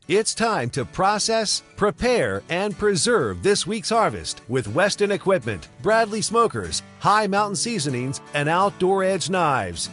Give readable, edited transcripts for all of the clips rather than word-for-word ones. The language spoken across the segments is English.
It's time to process, prepare, and preserve this week's harvest with Weston Equipment, Bradley Smokers, High Mountain Seasonings, and Outdoor Edge Knives.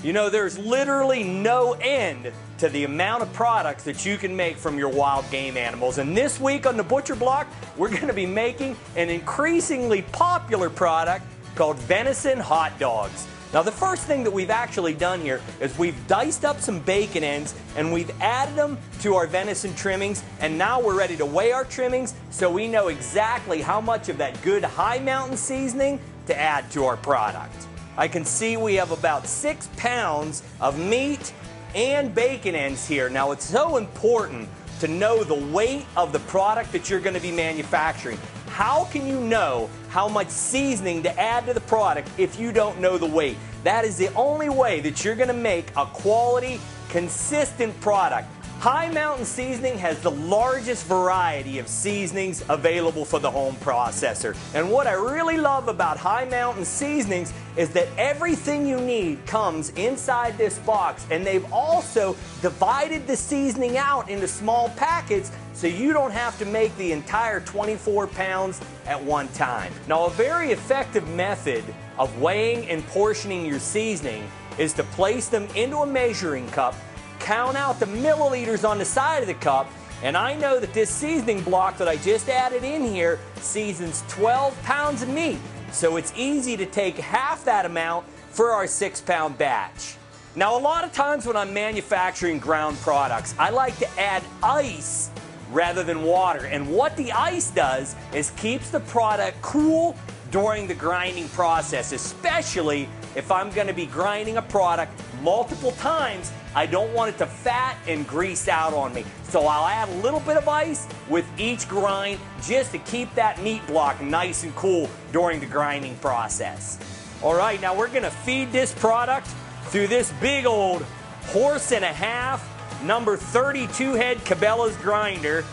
You know, there's literally no end to the amount of products that you can make from your wild game animals. And this week on the Butcher Block, we're going to be making an increasingly popular product called venison hot dogs. Now, the first thing that we've actually done here is we've diced up some bacon ends and we've added them to our venison trimmings, and now we're ready to weigh our trimmings so we know exactly how much of that good high mountain seasoning to add to our product. I can see we have about 6 pounds of meat and bacon ends here. Now, it's so important to know the weight of the product that you're going to be manufacturing. How can you know how much seasoning to add to the product if you don't know the weight? That is the only way that you're going to make a quality, consistent product. High Mountain Seasoning has the largest variety of seasonings available for the home processor. And what I really love about High Mountain Seasonings is that everything you need comes inside this box, and they've also divided the seasoning out into small packets so you don't have to make the entire 24 pounds at one time. Now, a very effective method of weighing and portioning your seasoning is to place them into a measuring cup, count out the milliliters on the side of the cup, and I know that this seasoning block that I just added in here seasons 12 pounds of meat, so it's easy to take half that amount for our 6-pound batch. Now, a lot of times when I'm manufacturing ground products, I like to add ice rather than water, and what the ice does is keeps the product cool during the grinding process, especially if I'm going to be grinding a product multiple times. I don't want it to fat and grease out on me. So I'll add a little bit of ice with each grind just to keep that meat block nice and cool during the grinding process. All right, now we're going to feed this product through this big old 1.5 horse, number 32 head Cabela's grinder.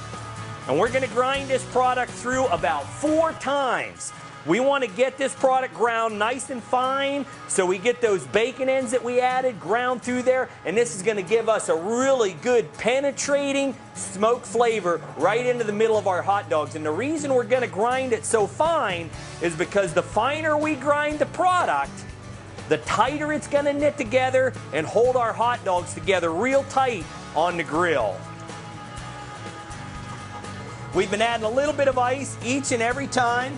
And we're going to grind this product through about 4 times. We want to get this product ground nice and fine so we get those bacon ends that we added ground through there, and this is going to give us a really good penetrating smoke flavor right into the middle of our hot dogs. And the reason we're going to grind it so fine is because the finer we grind the product, the tighter it's going to knit together and hold our hot dogs together real tight on the grill. We've been adding a little bit of ice each and every time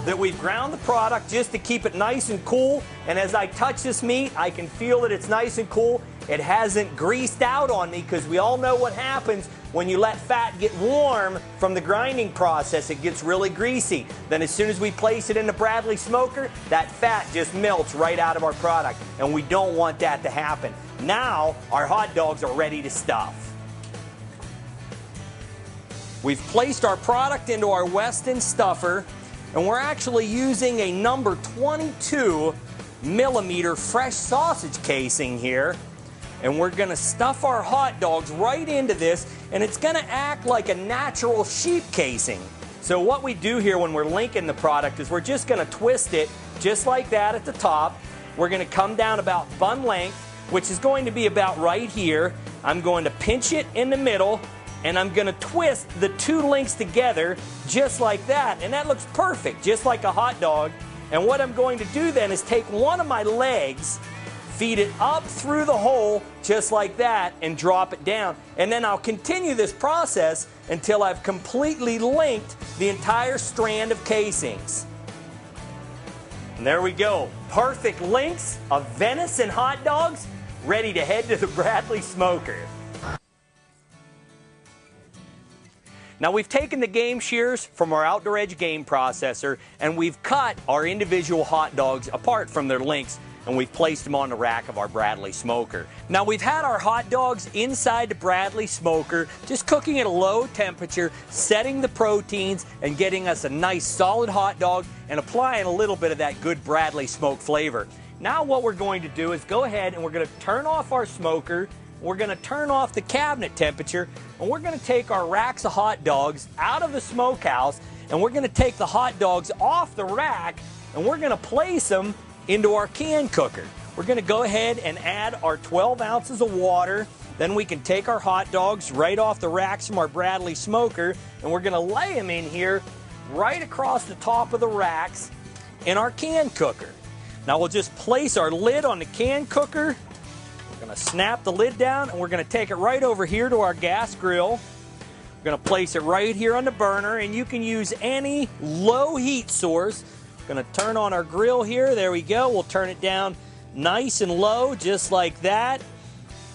that we've ground the product just to keep it nice and cool. And as I touch this meat, I can feel that it's nice and cool. It hasn't greased out on me, because we all know what happens when you let fat get warm from the grinding process. It gets really greasy. Then as soon as we place it in the Bradley smoker, that fat just melts right out of our product, and we don't want that to happen. Now our hot dogs are ready to stuff. We've placed our product into our Weston stuffer, and we're actually using a number 22 millimeter fresh sausage casing here. And we're going to stuff our hot dogs right into this, and it's going to act like a natural sheep casing. So what we do here when we're linking the product is we're just going to twist it just like that at the top. We're going to come down about bun length, which is going to be about right here. I'm going to pinch it in the middle, and I'm going to twist the 2 links together just like that. And that looks perfect, just like a hot dog. And what I'm going to do then is take one of my legs, feed it up through the hole just like that, and drop it down. And then I'll continue this process until I've completely linked the entire strand of casings. And there we go. Perfect links of venison hot dogs ready to head to the Bradley smoker. Now, we've taken the game shears from our Outdoor Edge game processor, and we've cut our individual hot dogs apart from their links, and we've placed them on the rack of our Bradley smoker. Now, we've had our hot dogs inside the Bradley smoker, just cooking at a low temperature, setting the proteins, and getting us a nice solid hot dog, and applying a little bit of that good Bradley smoke flavor. Now what we're going to do is go ahead and we're going to turn off our smoker. We're going to turn off the cabinet temperature, and we're going to take our racks of hot dogs out of the smokehouse, and we're going to take the hot dogs off the rack, and we're going to place them into our CanCooker. We're going to go ahead and add our 12 ounces of water Then we can take our hot dogs right off the racks from our Bradley smoker, and we're gonna lay them in here right across the top of the racks in our CanCooker. Now we'll just place our lid on the CanCooker. We're gonna snap the lid down, and we're gonna take it right over here to our gas grill. We're gonna place it right here on the burner, and you can use any low heat source. Gonna turn on our grill here. There we go. We'll turn it down nice and low, just like that.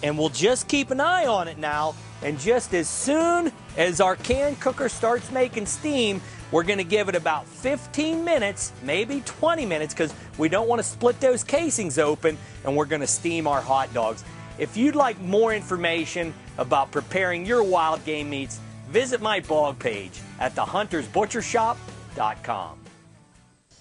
And we'll just keep an eye on it now. And just as soon as our CanCooker starts making steam, we're gonna give it about 15 minutes, maybe 20 minutes, because we don't want to split those casings open, and we're gonna steam our hot dogs. If you'd like more information about preparing your wild game meats, visit my blog page at thehuntersbutchershop.com.